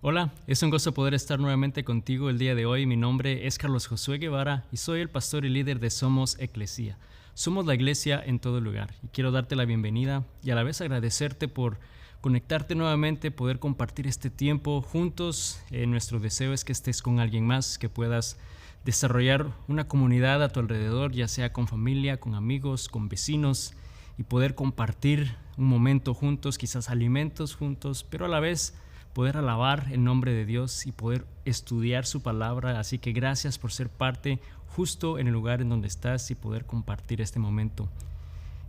Hola, es un gozo poder estar nuevamente contigo el día de hoy. Mi nombre es Carlos Josué Guevara y soy el pastor y líder de Somos Eclesia. Somos la iglesia en todo lugar y quiero darte la bienvenida y a la vez agradecerte por conectarte nuevamente, poder compartir este tiempo juntos. Nuestro deseo es que estés con alguien más, que puedas desarrollar una comunidad a tu alrededor, ya sea con familia, con amigos, con vecinos, y poder compartir un momento juntos, quizás alimentos juntos, pero a la vez poder alabar el nombre de Dios y poder estudiar su palabra. Así que gracias por ser parte justo en el lugar en donde estás y poder compartir este momento.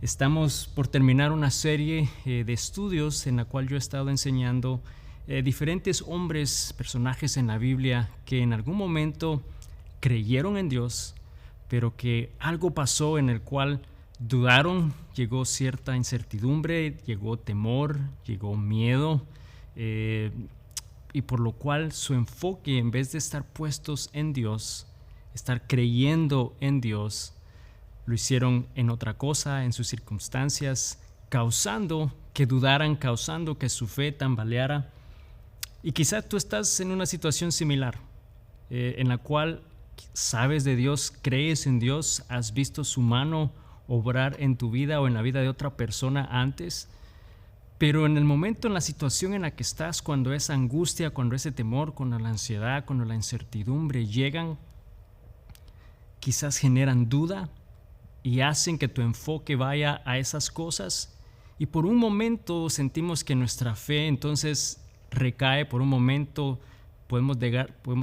Estamos por terminar una serie de estudios en la cual yo he estado enseñando diferentes hombres, personajes en la Biblia que en algún momento creyeron en Dios, pero que algo pasó en el cual dudaron, llegó cierta incertidumbre, llegó temor, llegó miedo, y por lo cual su enfoque, en vez de estar puestos en Dios, estar creyendo en Dios, lo hicieron en otra cosa, en sus circunstancias, causando que dudaran, causando que su fe tambaleara. Y quizás tú estás en una situación similar, en la cual sabes de Dios, crees en Dios, has visto su mano obrar en tu vida o en la vida de otra persona antes, pero en el momento, en la situación en la que estás, cuando esa angustia, cuando ese temor, cuando la ansiedad, cuando la incertidumbre llegan, quizás generan duda y hacen que tu enfoque vaya a esas cosas, y por un momento sentimos que nuestra fe entonces recae. Por un momento podemos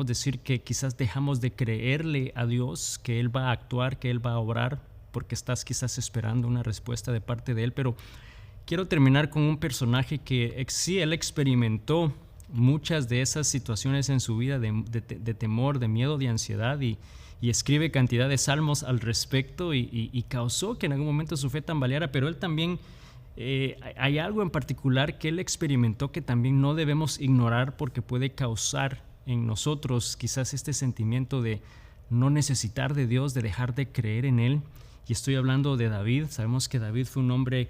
decir que quizás dejamos de creerle a Dios, que Él va a actuar, que Él va a obrar, porque estás quizás esperando una respuesta de parte de Él. Pero quiero terminar con un personaje que sí, él experimentó muchas de esas situaciones en su vida de temor, de miedo, de ansiedad, y escribe cantidad de salmos al respecto, y causó que en algún momento su fe tambaleara. Pero él también, hay algo en particular que él experimentó que también no debemos ignorar, porque puede causar en nosotros quizás este sentimiento de no necesitar de Dios, de dejar de creer en Él. Y estoy hablando de David. Sabemos que David fue un hombre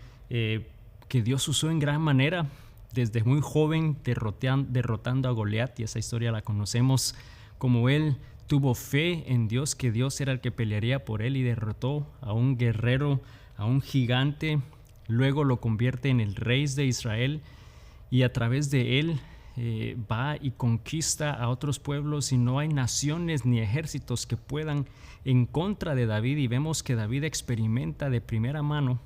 que Dios usó en gran manera, desde muy joven, derrotando a Goliat, y esa historia la conocemos. Como él tuvo fe en Dios, que Dios era el que pelearía por él, y derrotó a un guerrero, a un gigante. Luego lo convierte en el rey de Israel, y a través de él va y conquista a otros pueblos, y no hay naciones ni ejércitos que puedan en contra de David. Y vemos que David experimenta de primera mano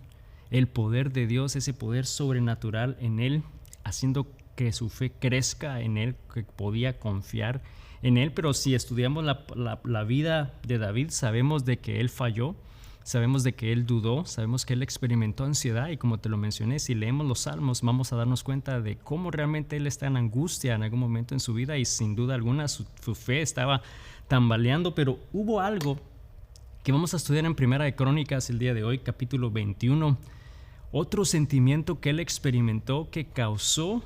el poder de Dios, ese poder sobrenatural en él, haciendo que su fe crezca en él, que podía confiar en él. Pero si estudiamos la vida de David, sabemos de que él falló, sabemos de que él dudó, sabemos que él experimentó ansiedad, y como te lo mencioné, si leemos los salmos vamos a darnos cuenta de cómo realmente él está en angustia en algún momento en su vida, y sin duda alguna su fe estaba tambaleando. Pero hubo algo que vamos a estudiar en Primera de Crónicas el día de hoy, capítulo 21, otro sentimiento que él experimentó que causó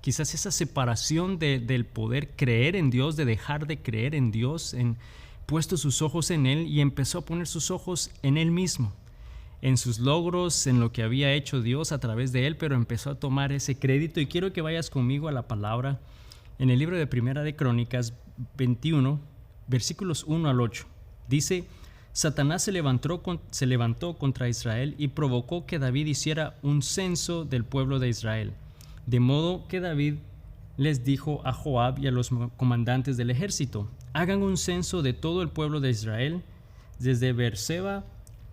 quizás esa separación del poder creer en Dios, de dejar de creer en Dios, en puesto sus ojos en Él, y empezó a poner sus ojos en Él mismo, en sus logros, en lo que había hecho Dios a través de Él, pero empezó a tomar ese crédito. Y quiero que vayas conmigo a la palabra en el libro de Primera de Crónicas 21, versículos 1 al 8. Dice: Satanás se levantó contra Israel y provocó que David hiciera un censo del pueblo de Israel. De modo que David les dijo a Joab y a los comandantes del ejército: hagan un censo de todo el pueblo de Israel, desde Beerseba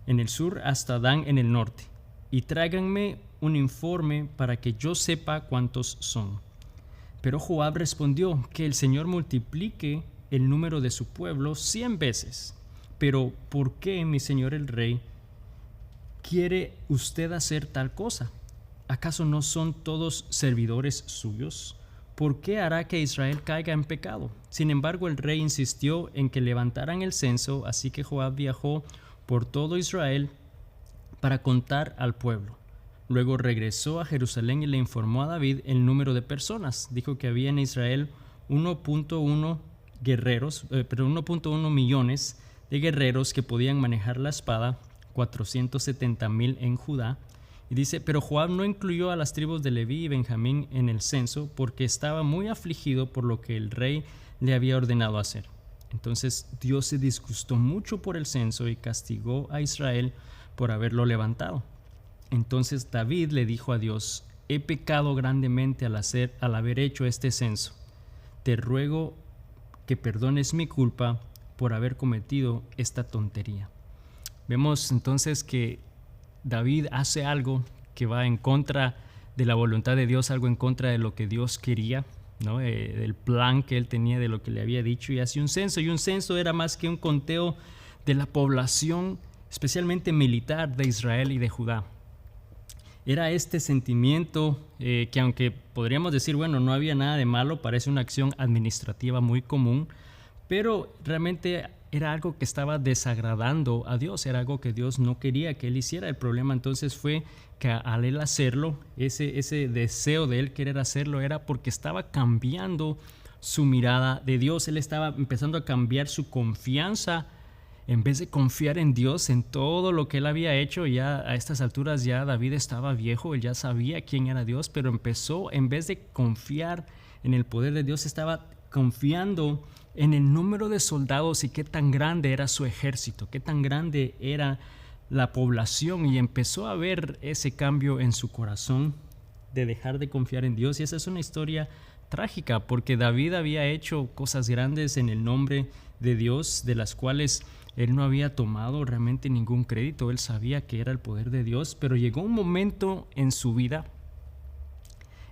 en el sur hasta Dan en el norte, y tráiganme un informe para que yo sepa cuántos son. Pero Joab respondió: que el Señor multiplique el número de su pueblo 100 veces. Pero ¿por qué, mi señor el rey, quiere usted hacer tal cosa? ¿Acaso no son todos servidores suyos? ¿Por qué hará que Israel caiga en pecado? Sin embargo, el rey insistió en que levantaran el censo, así que Joab viajó por todo Israel para contar al pueblo. Luego regresó a Jerusalén y le informó a David el número de personas. Dijo que había en Israel 1.1 millones de guerreros que podían manejar la espada, 470,000 en Judá, Y dice, pero Joab no incluyó a las tribus de Leví y Benjamín en el censo porque estaba muy afligido por lo que el rey le había ordenado hacer. Entonces Dios se disgustó mucho por el censo y castigó a Israel por haberlo levantado. Entonces David le dijo a Dios, he pecado grandemente al haber hecho este censo. Te ruego que perdones mi culpa por haber cometido esta tontería. Vemos entonces que David hace algo que va en contra de la voluntad de Dios, algo en contra de lo que Dios quería, ¿no? Del plan que él tenía, de lo que le había dicho, y hace un censo. Y un censo era más que un conteo de la población, especialmente militar, de Israel y de Judá. Era este sentimiento que, aunque podríamos decir, bueno, no había nada de malo, parece una acción administrativa muy común, pero realmente era algo que estaba desagradando a Dios, era algo que Dios no quería que él hiciera. El problema entonces fue que al él hacerlo, ese deseo de él querer hacerlo era porque estaba cambiando su mirada de Dios. Él estaba empezando a cambiar su confianza. En vez de confiar en Dios, en todo lo que él había hecho, ya a estas alturas ya David estaba viejo, él ya sabía quién era Dios, pero empezó, en vez de confiar en el poder de Dios, estaba confiando en el número de soldados y qué tan grande era su ejército, qué tan grande era la población, y empezó a ver ese cambio en su corazón de dejar de confiar en Dios. Y esa es una historia trágica, porque David había hecho cosas grandes en el nombre de Dios, de las cuales él no había tomado realmente ningún crédito. Él sabía que era el poder de Dios, pero llegó un momento en su vida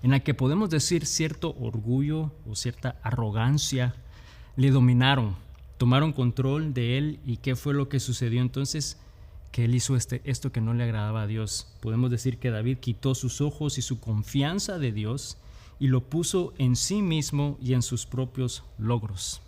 en la que podemos decir cierto orgullo o cierta arrogancia le dominaron, tomaron control de él. ¿Y qué fue lo que sucedió entonces? Que él hizo esto que no le agradaba a Dios. Podemos decir que David quitó sus ojos y su confianza de Dios y lo puso en sí mismo y en sus propios logros.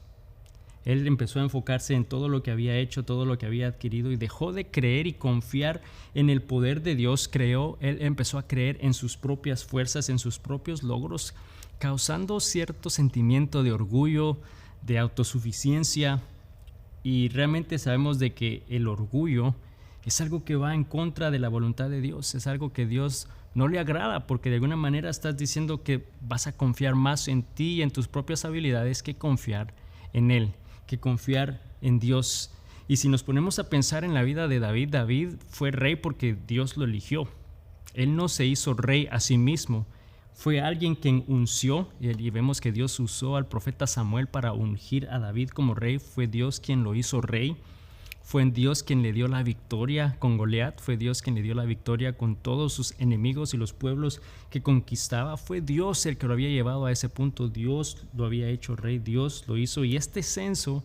Él empezó a enfocarse en todo lo que había hecho, todo lo que había adquirido, y dejó de creer y confiar en el poder de Dios. Él empezó a creer en sus propias fuerzas, en sus propios logros, causando cierto sentimiento de orgullo, de autosuficiencia. Y realmente sabemos de que el orgullo es algo que va en contra de la voluntad de Dios, es algo que Dios no le agrada, porque de alguna manera estás diciendo que vas a confiar más en ti y en tus propias habilidades que confiar en Él, que confiar en Dios. Y si nos ponemos a pensar en la vida de David, David fue rey porque Dios lo eligió. Él no se hizo rey a sí mismo, fue alguien quien unció, y vemos que Dios usó al profeta Samuel para ungir a David como rey. Fue Dios quien lo hizo rey. Fue Dios quien le dio la victoria con Goliat, fue Dios quien le dio la victoria con todos sus enemigos y los pueblos que conquistaba. Fue Dios el que lo había llevado a ese punto. Dios lo había hecho rey, Dios lo hizo. Y este censo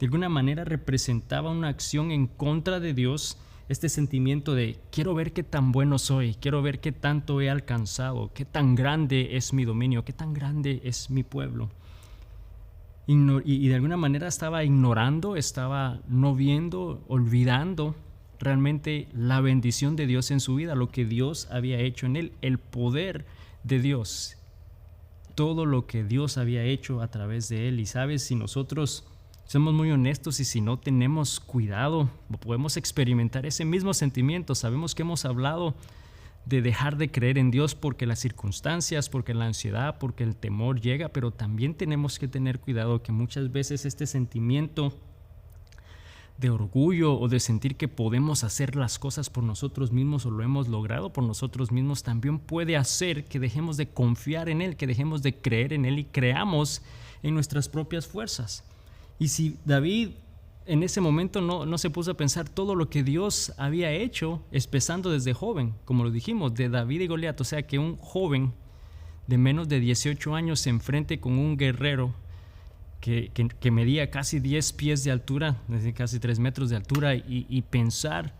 de alguna manera representaba una acción en contra de Dios, este sentimiento de quiero ver qué tan bueno soy, quiero ver qué tanto he alcanzado, qué tan grande es mi dominio, qué tan grande es mi pueblo. Y de alguna manera estaba ignorando, estaba no viendo, olvidando realmente la bendición de Dios en su vida, lo que Dios había hecho en él, el poder de Dios, todo lo que Dios había hecho a través de él. Y sabes, si nosotros somos muy honestos y si no tenemos cuidado, podemos experimentar ese mismo sentimiento. Sabemos que hemos hablado de dejar de creer en Dios porque las circunstancias, porque la ansiedad, porque el temor llega, pero también tenemos que tener cuidado que muchas veces este sentimiento de orgullo o de sentir que podemos hacer las cosas por nosotros mismos o lo hemos logrado por nosotros mismos también puede hacer que dejemos de confiar en Él, que dejemos de creer en Él y creamos en nuestras propias fuerzas. Y si David en ese momento no se puso a pensar todo lo que Dios había hecho, empezando desde joven, como lo dijimos, de David y Goliat. O sea, que un joven de menos de 18 años se enfrente con un guerrero que medía casi 10 pies de altura, casi 3 metros de altura, y pensar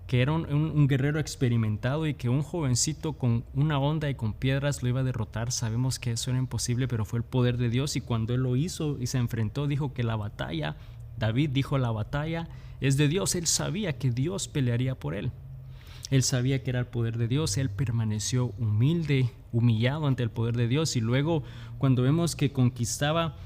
que era un guerrero experimentado y que un jovencito con una honda y con piedras lo iba a derrotar. Sabemos que eso era imposible, pero fue el poder de Dios. Y cuando él lo hizo y se enfrentó, dijo que David dijo la batalla es de Dios. Él sabía que Dios pelearía por él. Él sabía que era el poder de Dios. Él permaneció humillado ante el poder de Dios. Y luego cuando vemos que conquistaba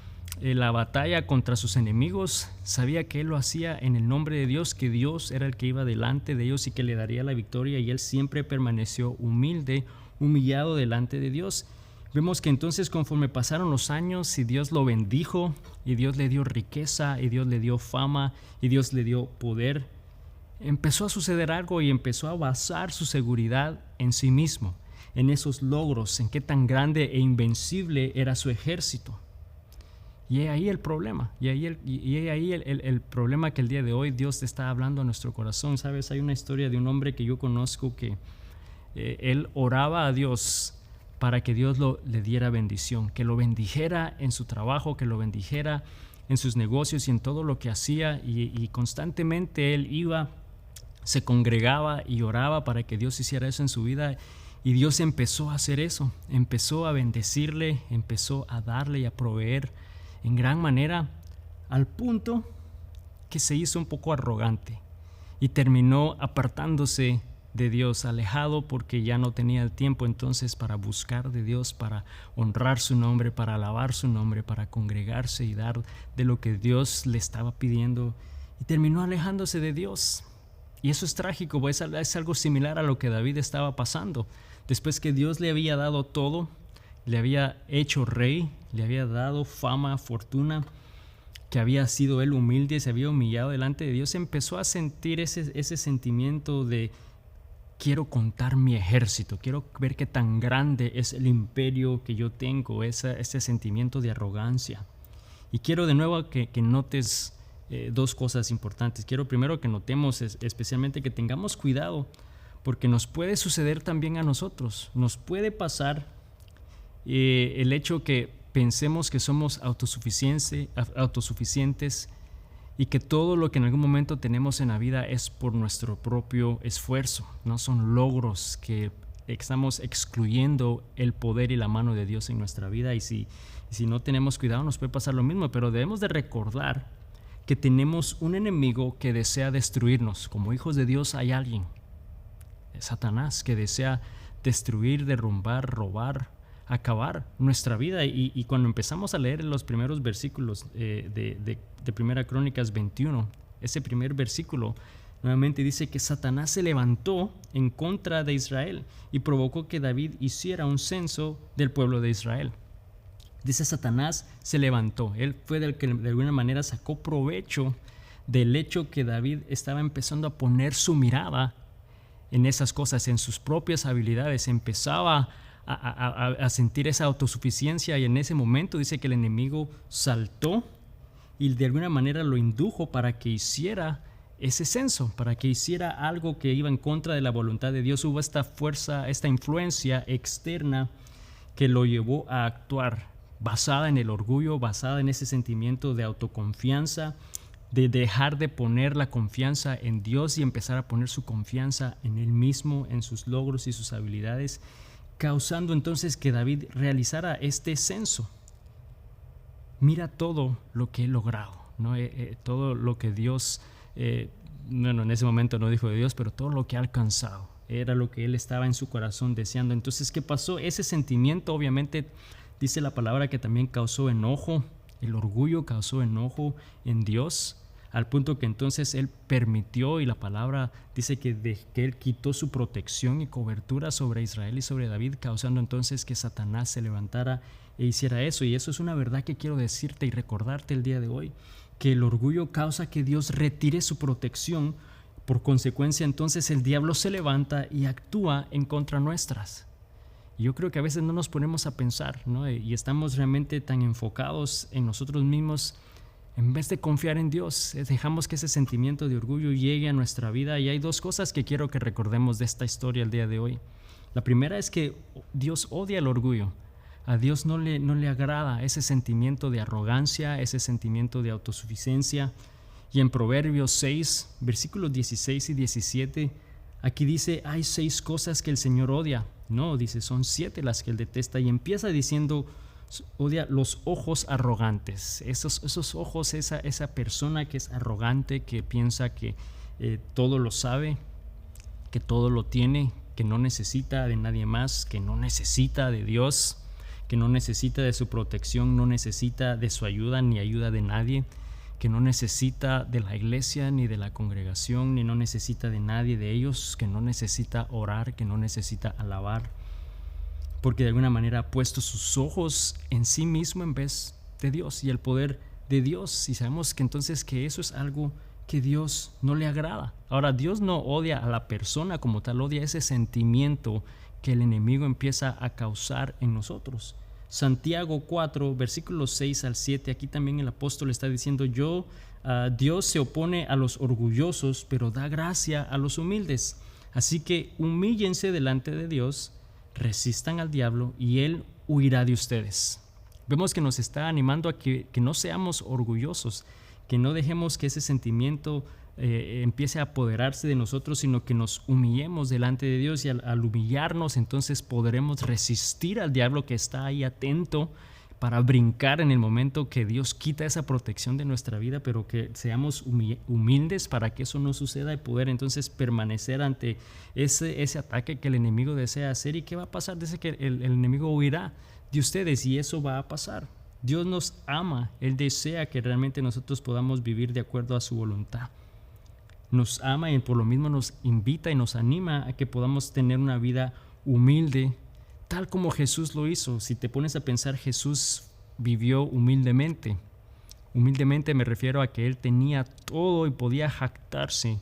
la batalla contra sus enemigos, sabía que él lo hacía en el nombre de Dios, que Dios era el que iba delante de ellos y que le daría la victoria, y él siempre permaneció humilde, humillado delante de Dios. Vemos que entonces conforme pasaron los años y Dios lo bendijo, y Dios le dio riqueza, y Dios le dio fama, y Dios le dio poder, empezó a suceder algo y empezó a basar su seguridad en sí mismo, en esos logros, en qué tan grande e invencible era su ejército. Y es ahí el problema, el problema que el día de hoy Dios te está hablando a nuestro corazón. Sabes, hay una historia de un hombre que yo conozco que él oraba a Dios para que Dios le diera bendición, que lo bendijera en su trabajo, que lo bendijera en sus negocios y en todo lo que hacía, y constantemente él iba, se congregaba y oraba para que Dios hiciera eso en su vida. Y Dios empezó a hacer eso, empezó a bendecirle, empezó a darle y a proveer en gran manera, al punto que se hizo un poco arrogante y terminó apartándose de Dios, alejado, porque ya no tenía el tiempo entonces para buscar de Dios, para honrar su nombre, para alabar su nombre, para congregarse y dar de lo que Dios le estaba pidiendo, y terminó alejándose de Dios. Y eso es trágico, pues es algo similar a lo que David estaba pasando. Después que Dios le había dado todo, le había hecho rey, le había dado fama, fortuna, que había sido él humilde, se había humillado delante de Dios, empezó a sentir ese sentimiento de: quiero contar mi ejército, quiero ver qué tan grande es el imperio que yo tengo, ese sentimiento de arrogancia. Y quiero de nuevo que notes dos cosas importantes. Quiero primero que notemos especialmente que tengamos cuidado, porque nos puede suceder también a nosotros. Nos puede pasar el hecho que pensemos que somos autosuficientes y que todo lo que en algún momento tenemos en la vida es por nuestro propio esfuerzo, no son logros, que estamos excluyendo el poder y la mano de Dios en nuestra vida. Y si no tenemos cuidado, nos puede pasar lo mismo. Pero debemos de recordar que tenemos un enemigo que desea destruirnos. Como hijos de Dios hay alguien, Satanás, que desea destruir, derrumbar, robar, acabar nuestra vida. Y cuando empezamos a leer los primeros versículos de Primera Crónicas 21, ese primer versículo nuevamente dice que Satanás se levantó en contra de Israel y provocó que David hiciera un censo del pueblo de Israel. Dice: Satanás se levantó. Él fue el que de alguna manera sacó provecho del hecho que David estaba empezando a poner su mirada en esas cosas, en sus propias habilidades. Empezaba a sentir esa autosuficiencia, y en ese momento dice que el enemigo saltó y de alguna manera lo indujo para que hiciera ese censo, para que hiciera algo que iba en contra de la voluntad de Dios. Hubo esta fuerza, esta influencia externa que lo llevó a actuar basada en el orgullo, basada en ese sentimiento de autoconfianza, de dejar de poner la confianza en Dios y empezar a poner su confianza en él mismo, en sus logros y sus habilidades, causando entonces que David realizara este censo. Mira todo lo que he logrado, ¿no? Todo lo que Dios, bueno, en ese momento no dijo de Dios, pero todo lo que ha alcanzado, era lo que él estaba en su corazón deseando. Entonces, ¿qué pasó? Ese sentimiento, obviamente, dice la palabra que también causó enojo. El orgullo causó enojo en Dios, al punto que entonces él permitió, y la palabra dice que él quitó su protección y cobertura sobre Israel y sobre David, causando entonces que Satanás se levantara e hiciera eso. Y eso es una verdad que quiero decirte y recordarte el día de hoy, que el orgullo causa que Dios retire su protección. Por consecuencia, entonces el diablo se levanta y actúa en contra nuestras. Yo creo que a veces no nos ponemos a pensar, ¿no? Y estamos realmente tan enfocados en nosotros mismos, en vez de confiar en Dios. Dejamos que ese sentimiento de orgullo llegue a nuestra vida. Y hay dos cosas que quiero que recordemos de esta historia el día de hoy. La primera es que Dios odia el orgullo. A Dios no le agrada ese sentimiento de arrogancia, ese sentimiento de autosuficiencia. Y en Proverbios 6, versículos 16 y 17, aquí dice: hay 6 cosas que el Señor odia. No, dice, son 7 las que él detesta. Y empieza diciendo: odia los ojos arrogantes. Esos ojos, esa persona que es arrogante, que piensa que todo lo sabe, que todo lo tiene, que no necesita de nadie más, que no necesita de Dios, que no necesita de su protección, no necesita de su ayuda ni ayuda de nadie, que no necesita de la iglesia ni de la congregación, ni no necesita de nadie de ellos, que no necesita orar, que no necesita alabar, porque de alguna manera ha puesto sus ojos en sí mismo en vez de Dios y el poder de Dios. Y sabemos que entonces que eso es algo que Dios no le agrada. Ahora, Dios no odia a la persona como tal, odia ese sentimiento que el enemigo empieza a causar en nosotros. Santiago 4, versículos 6 al 7, aquí también el apóstol está diciendo: Dios se opone a los orgullosos, pero da gracia a los humildes. Así que humíllense delante de Dios, resistan al diablo y él huirá de ustedes. Vemos que nos está animando a que no seamos orgullosos, que no dejemos que ese sentimiento empiece a apoderarse de nosotros, sino que nos humillemos delante de Dios, y al humillarnos entonces podremos resistir al diablo que está ahí atento para brincar en el momento que Dios quita esa protección de nuestra vida, pero que seamos humildes para que eso no suceda y poder entonces permanecer ante ese ataque que el enemigo desea hacer. ¿Y qué va a pasar? Dice que el enemigo huirá de ustedes y eso va a pasar. Dios nos ama, Él desea que realmente nosotros podamos vivir de acuerdo a su voluntad. Nos ama y por lo mismo nos invita y nos anima a que podamos tener una vida humilde, tal como Jesús lo hizo. Si te pones a pensar, Jesús vivió humildemente. Humildemente me refiero a que Él tenía todo y podía jactarse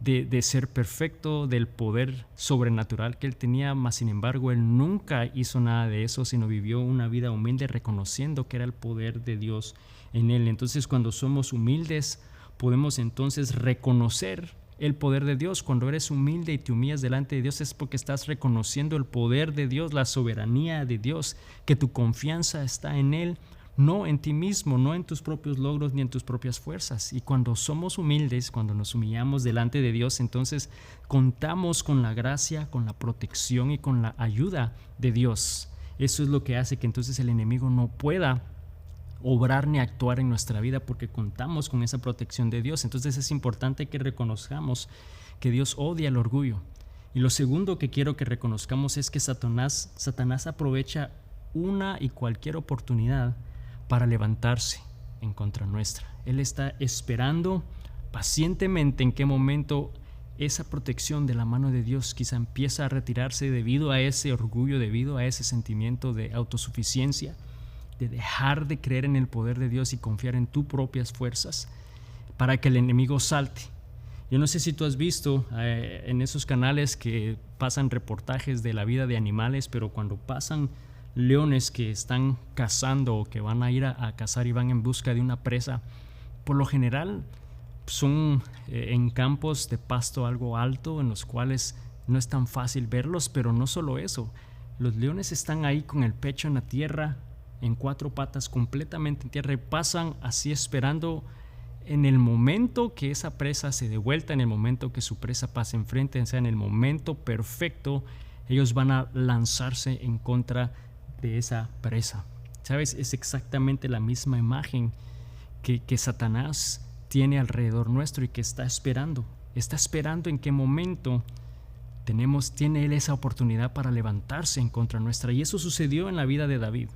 de ser perfecto, del poder sobrenatural que Él tenía, mas sin embargo Él nunca hizo nada de eso, sino vivió una vida humilde reconociendo que era el poder de Dios en Él. Entonces, cuando somos humildes, podemos entonces reconocer el poder de Dios. Cuando eres humilde y te humillas delante de Dios, es porque estás reconociendo el poder de Dios, la soberanía de Dios, que tu confianza está en Él, no en ti mismo, no en tus propios logros ni en tus propias fuerzas. Y cuando somos humildes, cuando nos humillamos delante de Dios, entonces contamos con la gracia, con la protección y con la ayuda de Dios. Eso es lo que hace que entonces el enemigo no pueda obrar ni actuar en nuestra vida, porque contamos con esa protección de Dios. Entonces es importante que reconozcamos que Dios odia el orgullo. Y lo segundo que quiero que reconozcamos es que Satanás aprovecha una y cualquier oportunidad para levantarse en contra nuestra. Él está esperando pacientemente en qué momento esa protección de la mano de Dios quizá empieza a retirarse debido a ese orgullo, debido a ese sentimiento de autosuficiencia, de dejar de creer en el poder de Dios y confiar en tus propias fuerzas, para que el enemigo salte. Yo no sé si tú has visto en esos canales que pasan reportajes de la vida de animales, pero cuando pasan leones que están cazando o que van a ir a cazar y van en busca de una presa, por lo general son en campos de pasto algo alto, en los cuales no es tan fácil verlos. Pero no solo eso, los leones están ahí con el pecho en la tierra, en cuatro patas, completamente en tierra, y pasan así esperando en el momento que esa presa se dé vuelta, en el momento que su presa pase enfrente, o sea, en el momento perfecto, ellos van a lanzarse en contra de esa presa. ¿Sabes? Es exactamente la misma imagen que Satanás tiene alrededor nuestro y que está esperando en qué momento tiene él esa oportunidad para levantarse en contra nuestra. Y eso sucedió en la vida de David.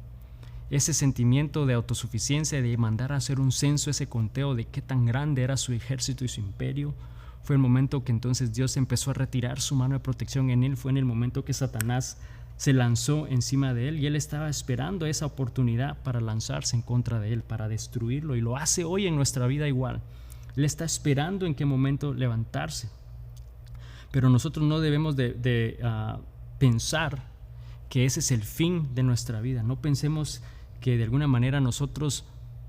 Ese sentimiento de autosuficiencia, de mandar a hacer un censo, ese conteo de qué tan grande era su ejército y su imperio, fue el momento que entonces Dios empezó a retirar su mano de protección en él. Fue en el momento que Satanás se lanzó encima de él, y él estaba esperando esa oportunidad para lanzarse en contra de él, para destruirlo, y lo hace hoy en nuestra vida igual. Él está esperando en qué momento levantarse. Pero nosotros no debemos de pensar que ese es el fin de nuestra vida. No pensemos que de alguna manera nosotros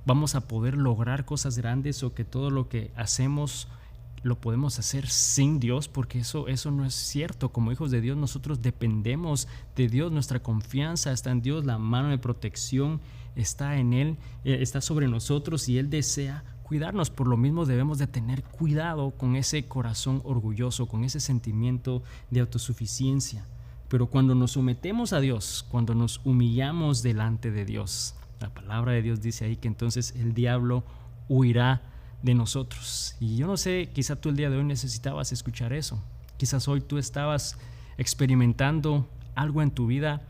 vamos a poder lograr cosas grandes, o que todo lo que hacemos lo podemos hacer sin Dios, porque eso no es cierto. Como hijos de Dios, nosotros dependemos de Dios, nuestra confianza está en Dios, la mano de protección está en Él, está sobre nosotros, y Él desea cuidarnos. Por lo mismo debemos de tener cuidado con ese corazón orgulloso, con ese sentimiento de autosuficiencia. Pero cuando nos sometemos a Dios, cuando nos humillamos delante de Dios, la palabra de Dios dice ahí que entonces el diablo huirá de nosotros. Y yo no sé, quizá tú el día de hoy necesitabas escuchar eso. Quizás hoy tú estabas experimentando algo en tu vida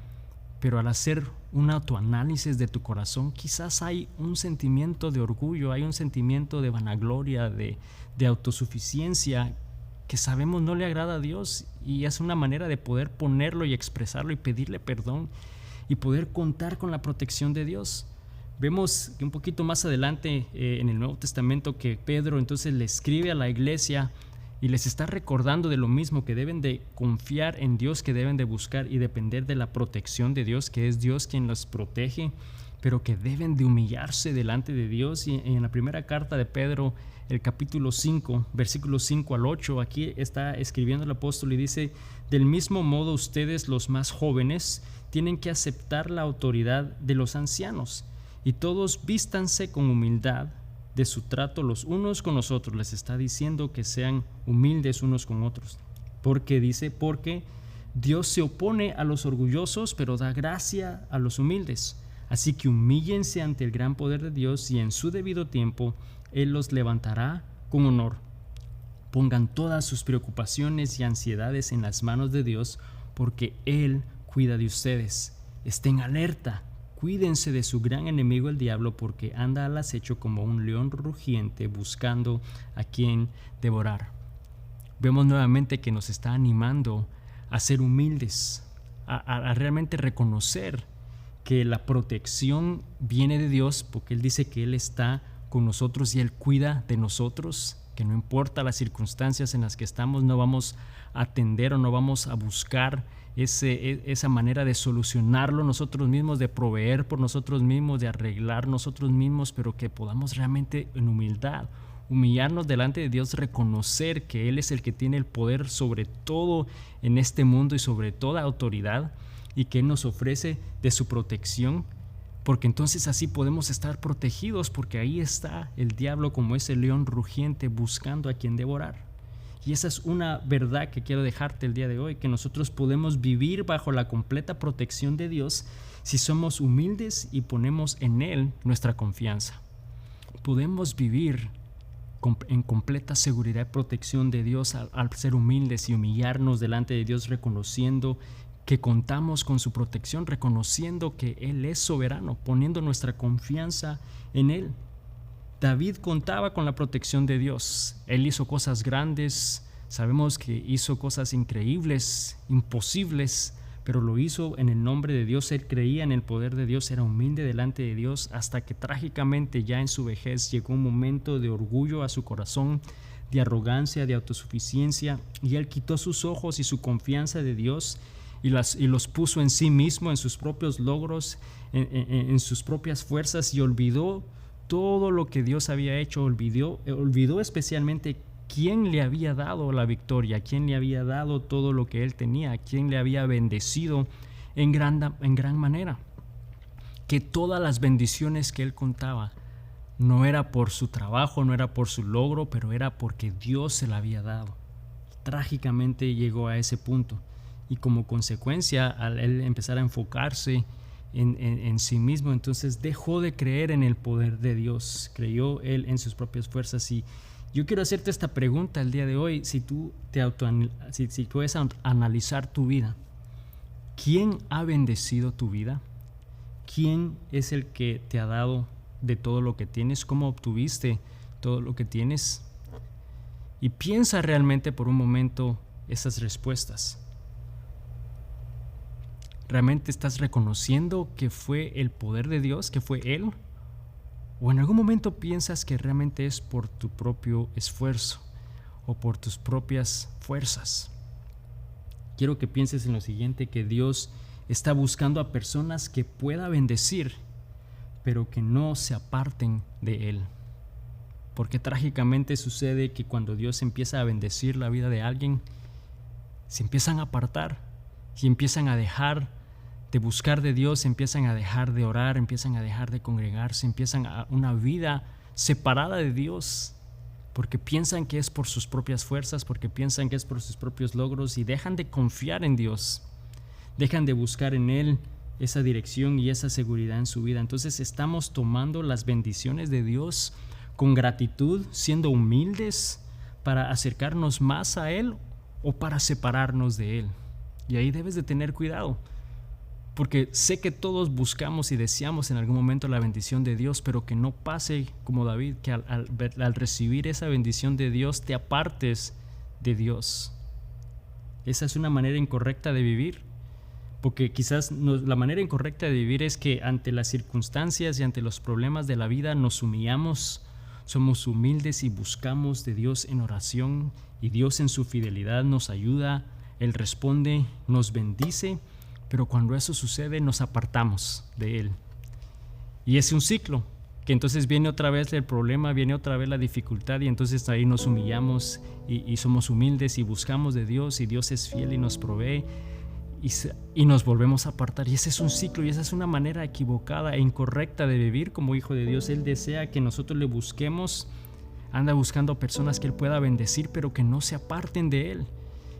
pero al hacer un autoanálisis de tu corazón, quizás hay un sentimiento de orgullo, hay un sentimiento de vanagloria, de autosuficiencia, que sabemos no le agrada a Dios, y es una manera de poder ponerlo y expresarlo y pedirle perdón y poder contar con la protección de Dios. Vemos que un poquito más adelante en el Nuevo Testamento que Pedro entonces le escribe a la iglesia y les está recordando de lo mismo, que deben de confiar en Dios, que deben de buscar y depender de la protección de Dios, que es Dios quien los protege, pero que deben de humillarse delante de Dios. Y en la primera carta de Pedro, el capítulo 5, versículos 5 al 8, aquí está escribiendo el apóstol y dice: del mismo modo ustedes, los más jóvenes, tienen que aceptar la autoridad de los ancianos, y todos vístanse con humildad de su trato los unos con los otros. Les está diciendo que sean humildes unos con otros, porque Dios se opone a los orgullosos, pero da gracia a los humildes. Así que humíllense ante el gran poder de Dios, y en su debido tiempo Él los levantará con honor. Pongan todas sus preocupaciones y ansiedades en las manos de Dios, porque Él cuida de ustedes. Estén alerta. Cuídense de su gran enemigo el diablo, porque anda al acecho como un león rugiente buscando a quien devorar. Vemos nuevamente que nos está animando a ser humildes, a realmente reconocer que la protección viene de Dios, porque Él dice que Él está con nosotros y Él cuida de nosotros, que no importa las circunstancias en las que estamos, no vamos a atender o no vamos a buscar esa manera de solucionarlo nosotros mismos, de proveer por nosotros mismos, de arreglar nosotros mismos, pero que podamos realmente en humildad humillarnos delante de Dios, reconocer que Él es el que tiene el poder sobre todo en este mundo y sobre toda autoridad, y que Él nos ofrece de su protección, porque entonces así podemos estar protegidos, porque ahí está el diablo como ese león rugiente buscando a quien devorar. Y esa es una verdad que quiero dejarte el día de hoy, que nosotros podemos vivir bajo la completa protección de Dios si somos humildes y ponemos en Él nuestra confianza. Podemos vivir en completa seguridad y protección de Dios al ser humildes y humillarnos delante de Dios, reconociendo que contamos con su protección, reconociendo que Él es soberano, poniendo nuestra confianza en Él. David contaba con la protección de Dios. Él hizo cosas grandes, sabemos que hizo cosas increíbles, imposibles, pero lo hizo en el nombre de Dios. Él creía en el poder de Dios, era humilde delante de Dios, hasta que trágicamente ya en su vejez llegó un momento de orgullo a su corazón, de arrogancia, de autosuficiencia, y él quitó sus ojos y su confianza de Dios y los puso en sí mismo, en sus propios logros, en sus propias fuerzas, y olvidó todo lo que Dios había hecho. Olvidó especialmente quién le había dado la victoria, quién le había dado todo lo que él tenía, quién le había bendecido en gran manera. Que todas las bendiciones que él contaba no era por su trabajo, no era por su logro, pero era porque Dios se la había dado. Trágicamente llegó a ese punto, y como consecuencia, al él empezar a enfocarse en sí mismo, entonces dejó de creer en el poder de Dios, creyó él en sus propias fuerzas. Y yo quiero hacerte esta pregunta el día de hoy: si tú puedes analizar tu vida, ¿quién ha bendecido tu vida? ¿Quién es el que te ha dado de todo lo que tienes? ¿Cómo obtuviste todo lo que tienes? Y piensa realmente por un momento esas respuestas. ¿Realmente estás reconociendo que fue el poder de Dios, que fue Él? ¿O en algún momento piensas que realmente es por tu propio esfuerzo o por tus propias fuerzas? Quiero que pienses en lo siguiente: que Dios está buscando a personas que pueda bendecir, pero que no se aparten de Él. Porque trágicamente sucede que cuando Dios empieza a bendecir la vida de alguien, se empiezan a apartar y empiezan a dejar de buscar de Dios, empiezan a dejar de orar, empiezan a dejar de congregarse, empiezan a una vida separada de Dios, porque piensan que es por sus propias fuerzas, porque piensan que es por sus propios logros, y dejan de confiar en Dios, dejan de buscar en Él esa dirección y esa seguridad en su vida. Entonces estamos tomando las bendiciones de Dios con gratitud, siendo humildes para acercarnos más a Él o para separarnos de Él. Y ahí debes de tener cuidado, Porque sé que todos buscamos y deseamos en algún momento la bendición de Dios, pero que no pase como David, que al recibir esa bendición de Dios te apartes de Dios. Esa es una manera incorrecta de vivir, porque quizás la manera incorrecta de vivir es que ante las circunstancias y ante los problemas de la vida nos humillamos, somos humildes y buscamos de Dios en oración, y Dios en su fidelidad nos ayuda, Él responde, nos bendice. Pero cuando eso sucede nos apartamos de Él. Y es un ciclo, que entonces viene otra vez el problema, viene otra vez la dificultad, y entonces ahí nos humillamos y somos humildes y buscamos de Dios, y Dios es fiel y nos provee, y nos volvemos a apartar. Y ese es un ciclo, y esa es una manera equivocada e incorrecta de vivir como hijo de Dios. Él desea que nosotros le busquemos, anda buscando personas que Él pueda bendecir, pero que no se aparten de Él,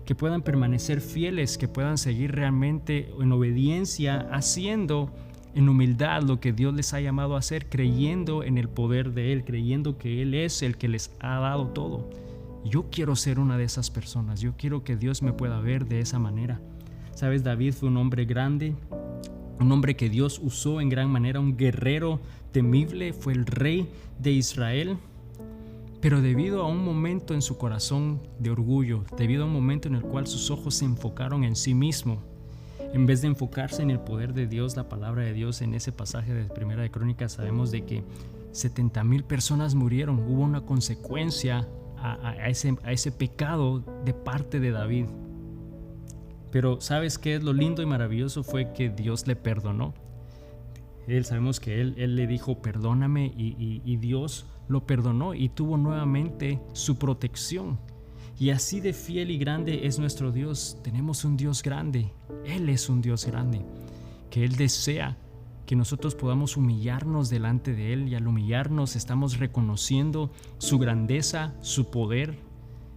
que puedan permanecer fieles, que puedan seguir realmente en obediencia, haciendo en humildad lo que Dios les ha llamado a hacer, creyendo en el poder de Él, creyendo que Él es el que les ha dado todo. Yo quiero ser una de esas personas, yo quiero que Dios me pueda ver de esa manera. Sabes, David fue un hombre grande, un hombre que Dios usó en gran manera, un guerrero temible, fue el rey de Israel. Pero debido a un momento en su corazón de orgullo, debido a un momento en el cual sus ojos se enfocaron en sí mismo, en vez de enfocarse en el poder de Dios, la palabra de Dios, en ese pasaje de Primera de Crónicas sabemos de que 70,000 personas murieron. Hubo una consecuencia a ese pecado de parte de David. Pero ¿sabes qué es lo lindo y maravilloso? Fue que Dios le perdonó. Sabemos que él le dijo perdóname, y Dios lo perdonó y tuvo nuevamente su protección. Y así de fiel y grande es nuestro Dios. Tenemos un Dios grande. Él es un Dios grande, que Él desea que nosotros podamos humillarnos delante de Él, y al humillarnos estamos reconociendo su grandeza, su poder.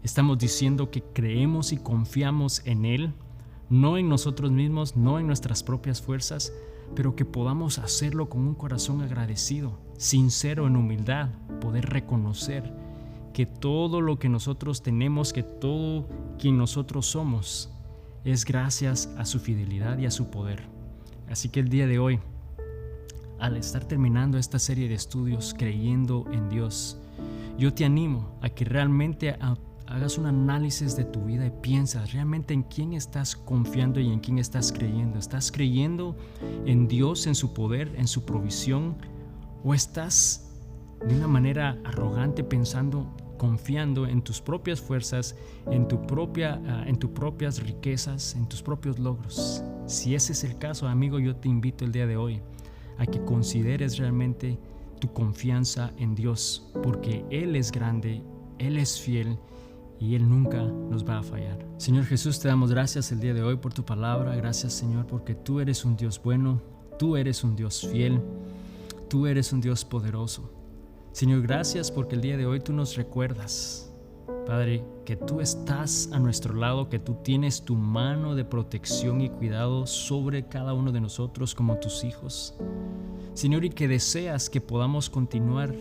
Estamos diciendo que creemos y confiamos en Él, no en nosotros mismos, no en nuestras propias fuerzas, pero que podamos hacerlo con un corazón agradecido, sincero, en humildad, poder reconocer que todo lo que nosotros tenemos, que todo quien nosotros somos, es gracias a su fidelidad y a su poder. Así que el día de hoy, al estar terminando esta serie de estudios creyendo en Dios, yo te animo a que realmente hagas un análisis de tu vida y piensas realmente en quién estás confiando y en quién estás creyendo. ¿Estás creyendo en Dios, en su poder, en su provisión? ¿O estás de una manera arrogante confiando en tus propias fuerzas, en tus propias riquezas, en tus propios logros? Si ese es el caso, amigo, yo te invito el día de hoy a que consideres realmente tu confianza en Dios, porque Él es grande, Él es fiel, y Él nunca nos va a fallar. Señor Jesús, te damos gracias el día de hoy por tu palabra. Gracias, Señor, porque tú eres un Dios bueno, tú eres un Dios fiel, tú eres un Dios poderoso. Señor, gracias porque el día de hoy tú nos recuerdas, Padre, que tú estás a nuestro lado, que tú tienes tu mano de protección y cuidado sobre cada uno de nosotros como tus hijos. Señor, y que deseas que podamos continuar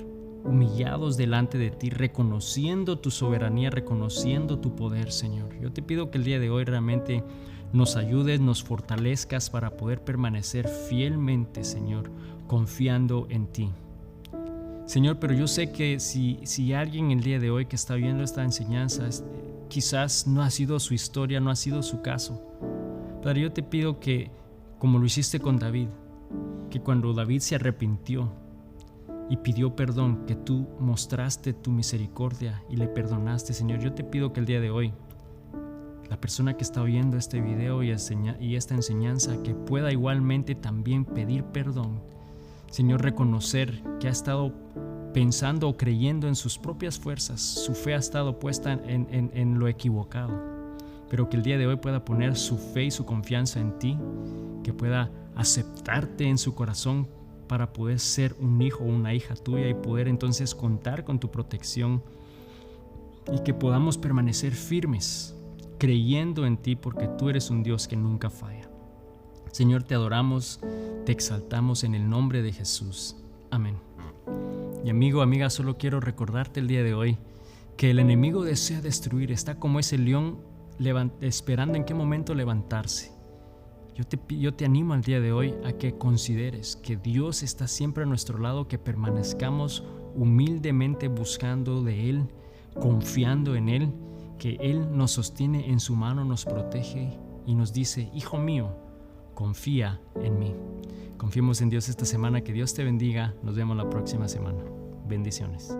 humillados delante de ti, reconociendo tu soberanía, reconociendo tu poder, Señor. Yo te pido que el día de hoy realmente nos ayudes, nos fortalezcas para poder permanecer fielmente, Señor, confiando en ti. Señor, pero yo sé que si alguien el día de hoy que está viendo esta enseñanza, quizás no ha sido su historia, no ha sido su caso, pero yo te pido que, como lo hiciste con David, que cuando David se arrepintió y pidió perdón, que tú mostraste tu misericordia y le perdonaste, Señor. Yo te pido que el día de hoy, la persona que está oyendo este video y esta enseñanza, que pueda igualmente también pedir perdón, Señor, reconocer que ha estado pensando o creyendo en sus propias fuerzas, su fe ha estado puesta en lo equivocado, pero que el día de hoy pueda poner su fe y su confianza en ti, que pueda aceptarte en su corazón para poder ser un hijo o una hija tuya y poder entonces contar con tu protección, y que podamos permanecer firmes creyendo en ti, porque tú eres un Dios que nunca falla. Señor, te adoramos, te exaltamos en el nombre de Jesús. Amén. Y amigo, amiga, solo quiero recordarte el día de hoy que el enemigo desea destruir, está como ese león esperando en qué momento levantarse. Yo te animo al día de hoy a que consideres que Dios está siempre a nuestro lado, que permanezcamos humildemente buscando de Él, confiando en Él, que Él nos sostiene en su mano, nos protege y nos dice: hijo mío, confía en mí. Confiemos en Dios esta semana. Que Dios te bendiga. Nos vemos la próxima semana. Bendiciones.